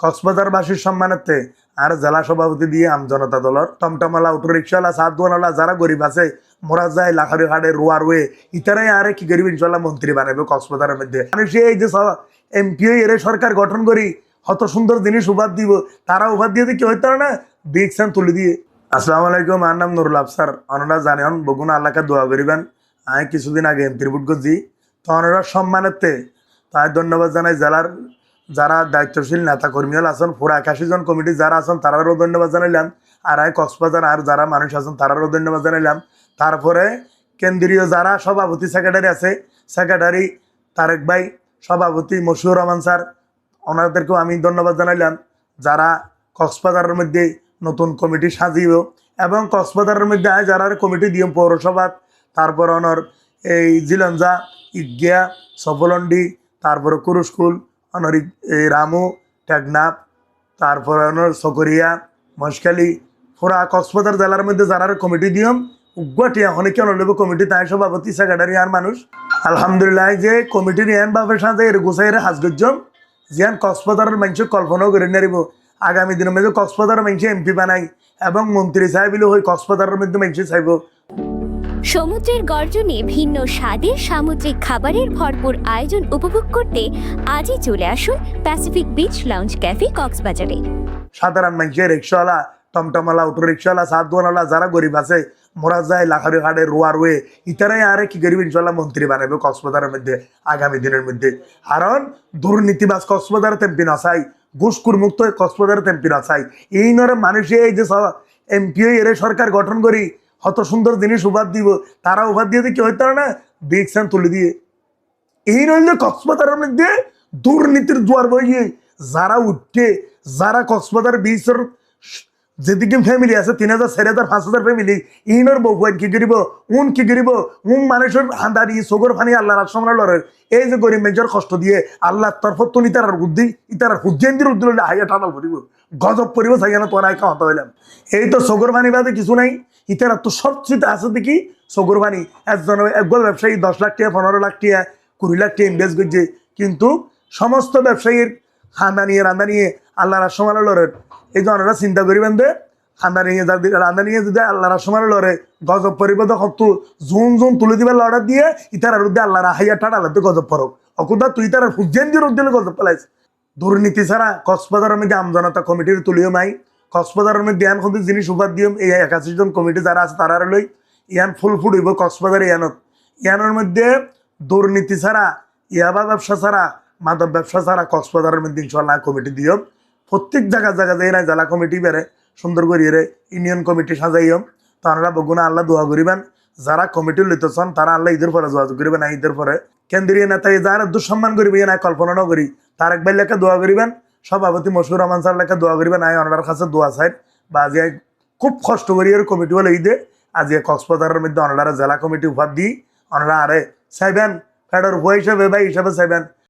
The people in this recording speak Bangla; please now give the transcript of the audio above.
কক্সবাজারবাসীর সম্মানার্থে আর জেলা সভাপতি দিয়ে আমজনতা দলের টমটমালা অটো রিক্সাওয়ালা সাতওয়ালা যারা গরিব আছে মোরা যায় লাখারি হাড়ে রোয়া রোয়ে ইতারাই আরে কি গরিব ইনশাল্লাহ মন্ত্রী বানাবে কক্সবাজারের মধ্যে মানুষ এই যে এমপি এর সরকার গঠন করি কত সুন্দর জিনিস উপাদ দিব তারা উপাদ দিয়ে কি হইতে না বিকসান তুলে দিয়ে। আসসালামু আলাইকুম, আমার নাম নুরুল আফসার। ওনারা জানেন বগুনা আল্লাহকে দোয়া করিবেন। আমি কিছুদিন আগে এমপির ভোট করছি, তো ওনারা সম্মানার্থে তাই ধন্যবাদ জানাই জেলার যারা দায়িত্বশীল নেতা কর্মী আছেন, পুরো 81 জন কমিটি যারা আছেন তারারও ধন্যবাদ জানাইলাম। আর কক্সবাজার আর যারা মানুষ আছেন তারারও ধন্যবাদ জানাইলাম। তারপরে কেন্দ্রীয় যারা সভাপতি সেক্রেটারি আছে, সেক্রেটারি তারেক ভাই, সভাপতি মশিউর রহমান স্যার, ওনাদেরকেও আমি ধন্যবাদ জানাইলাম। যারা কক্সবাজারের মধ্যে নতুন কমিটি সাজিব এবং কক্সবাজারের মধ্যে যারা কমিটি দিম পৌরসভা, তারপর অনর এই জিলঞ্জা, ইগিয়া, সফলন্ডি, তারপরে কুরুস্কুল, অনর এই রামু, টেকনাফ, তারপর অনর সকরিয়া, মশখালী, পুরা কক্সবাজার জেলার মধ্যে যারা কমিটি দিম উগুয়াটিয়া অনেকে অনলেব কমিটি তাই সভাপতি সেক্রেটারি আর মানুষ আলহামদুলিল্লাহ যে কমিটির এন ভাবে সাজে এর গোসাইয়ের হাজগজ্জম যেন কক্সবাজারের মানুষ কল্পনাও করে নারিব আগামী দিনের মধ্যে কক্সবাজারের মানুষ এমপি বানাই এবং মন্ত্রী সাহেবিল হয়ে কক্সবাজারের মধ্যে মানুষ চাইব। সমুদ্রের গর্জনে ভিন্ন স্বাদের সামুদ্রিক খাবারের ভরপুর আয়োজন উপভোগ করতে আজই চলে আসুন প্যাসিফিক বিচ লাউঞ্জ ক্যাফে কক্সবাজারে। সাধারণ মানুষের রিক্সাওয়ালা, টমটমালা, অটো রিক্সাওয়ালা, সাতওয়ালা যারা গরিব আছে মোরা যায় লাখারি হাড়ে রোয়া রোয়ে ইতারাই আরে কি গরিব ইনশাল্লাহ মন্ত্রী বানাবে কক্সবাজারের মধ্যে আগামী দিনের মধ্যে। কারণ দুর্নীতিবাজ কক্সবাজার তেমপি নচাই, ঘুষখোর মুক্ত কক্সবাজার তেমপি নচাই। এই নরে মানুষে এই যে এমপি এর সরকার গঠন করি কত সুন্দর জিনিস উপাদ দিব তারা উপাদ দিয়ে কি হইতে না বিকসান তুলে দিয়ে। এই নইলে কক্সবাজারের মধ্যে দুর্নীতির জোয়ার বইয়ে যারা উঠে, যারা কক্সবাজার বিচের যেদিকে ফ্যামিলি আছে 3000, 4000, 5000 ফ্যামিলি ইনর বউয়ান কি করিব, উন কি করিব, মানুষের হাঁদারি চোখর ফানি আল্লাহ রাসমরা লড়ের এই যে গরিব মেজর কষ্ট দিয়ে আল্লাহ তরফত তো ইতার বুদ্ধি ইতার হুজ্জেন্দির উদ্দিল হাইয়া টানাল করিব গজব করিব চাই না তোর আইকা হতে হইলাম। এই তো চোখর ফানি বাদে কিছু নাই, ইতার তো সবচেয়ে আছে দেখি চোখর ফানি। একজন ব্যবসায়ী 10 লাখ টাকা, 15 লাখ টাকা, 20 লাখ টাকা ইনভেস্ট করছে, কিন্তু সমস্ত ব্যবসায়ীর খান্দা নিয়ে রান্দা নিয়ে আল্লাহ রাসমরা লড়ের এই যে ওনারা চিন্তা করিবেন দে রান্দা নিয়ে যদি আল্লাহ রাসমরা লড়ে গজব পরিব তখন তো জুন তুলে দিবে লড়া দিয়ে ইতার রুদ্দে আল্লাহ হাইয়া টাড়ালাতে গজব পরব অকুদা তুই তার হুজ্জেন দিয়ে রুদ্দিলে গজব পেলাইছ। দুর্নীতি ছাড়া কক্সবাজারের মধ্যে আমজনতা কমিটির তুলিও মাই, কক্সবাজারের মধ্যে ইয়ান কিন্তু জিনিস উপাদ দিম এই 81 জন কমিটি যারা আছে তারা লই ইয়ান ফুল ফুটইব কক্সবাজারে। ইয়ানোর মধ্যে দুর্নীতি ছাড়া, ইয়াবা ব্যবসা ছাড়া, মাদক ব্যবসা ছাড়া কক্সবাজারের মধ্যে ইনশাল্লাহ কমিটি দিও। প্রত্যেক জায়গা যাই না জেলা কমিটি বেড়ে সুন্দর করিয়ে ইউনিয়ন কমিটি সাজাইম। তো আমরা বগুনা আল্লাহ দোয়া করিবেন। যারা কমিটি লইতেছেন তারা আল্লাহ ঈদের পরে যোগাযোগ করিবেন। ঈদের পরে কেন্দ্রীয় নেতা যারা দুঃসম্মান করিবে না কল্পনা ন করি তারেক ভাই লেখা দোয়া করিবেন, সভাপতি মশিউর রহমান স্যার লেখা দোয়া করিবেন। ওনার কাছে দোয়া চাই বা আজি খুব কষ্ট করি কমিটি হলে ঈদে আজি কক্সবাজারের মধ্যে ওনারা জেলা কমিটি উপহার দিই ওনারা আরে চাইবেন ফেডার উপ হিসাবে বা হিসাবে চাইবেন